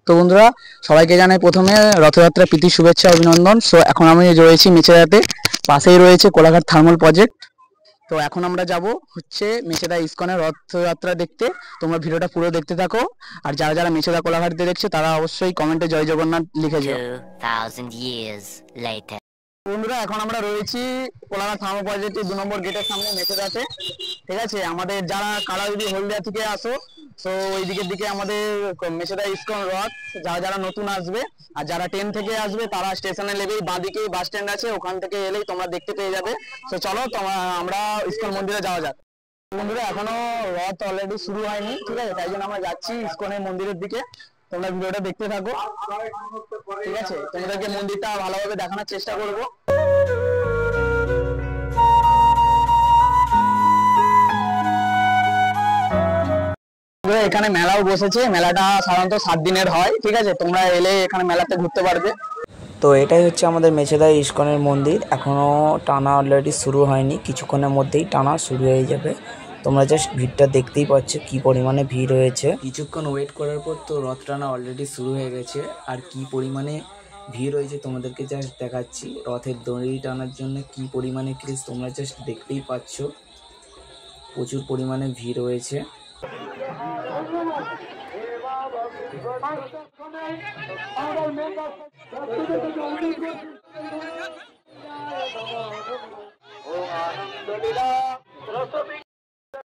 তো বন্ধুরা, সবাইকে জানাই প্রথমে রথযাত্রা প্রীতি শুভেচ্ছা অভিনন্দন। সো এখন আমি রয়েছি মেচেদাতে, পাশেই রয়েছে কোলাঘাট থার্মাল প্রজেক্ট। তো এখন আমরা যাব হচ্ছে মেচেদা ইসকনের রথযাত্রা দেখতে। তোমরা ভিডিওটা পুরো দেখতে থাকো। আর যারা যারা মেচেদা কোলাঘাটতে দেখছে তারা অবশ্যই কমেন্টে জয় জগন্নাথ লিখে যাও। 2000 years later. বন্ধুরা, এখন আমরা রয়েছি কোলাঘাট থার্মাল প্রজেক্টের 2 নম্বর গেটের সামনে মেচেদাতে। ঠিক আছে, আমাদের যারা কালাউদি হলদিয়া থেকে আসো, তো ওই দিকের দিকে আমাদের মেচেদা ইসকন রথ। যারা যারা নতুন আসবে আর যারা ট্রেন থেকে আসবে তারা স্টেশনে নেবেই বাঁদিকে বাস স্ট্যান্ড আছে, ওখান থেকে এলেই তোমরা দেখতে পেয়ে যাবে। তো চলো আমরা ইসকন মন্দিরে যাওয়া যাক। বন্ধুরা, এখনো রথ অলরেডি শুরু হয়নি, ঠিক আছে, তাই জন্য আমরা যাচ্ছি ইসকনের মন্দিরের দিকে। তোমরা ভিডিওটা দেখতে থাকো, ঠিক আছে। তোমাদেরকে মন্দিরটা ভালোভাবে দেখানোর চেষ্টা করবো। এখানে মেলাও বসেছে, মেলাটা সাধারণত 7 দিনের হয়, ঠিক আছে। তোমরা এলে এখানে মেলাতে ঘুরতে পারবে। তো এটাই হচ্ছে আমাদের মেচেদা ইসকনের মন্দির। এখনও টানা অলরেডি শুরু হয়নি, কিছুক্ষণের মধ্যেই টানা শুরু হয়ে যাবে। তোমরা জাস্ট ভিড়টা দেখতেই পাচ্ছ কি পরিমাণে ভিড় হয়েছে। কিছুক্ষণ ওয়েট করার পর তো রথ টানা অলরেডি শুরু হয়ে গেছে। আর কি পরিমাণে ভিড় হয়েছে তোমাদেরকে জাস্ট দেখাচ্ছি। রথের দড়ি টানার জন্য কি পরিমাণে ক্রেজ তোমরা জাস্ট দেখতেই পাচ্ছ। প্রচুর পরিমাণে ভিড় হয়েছে।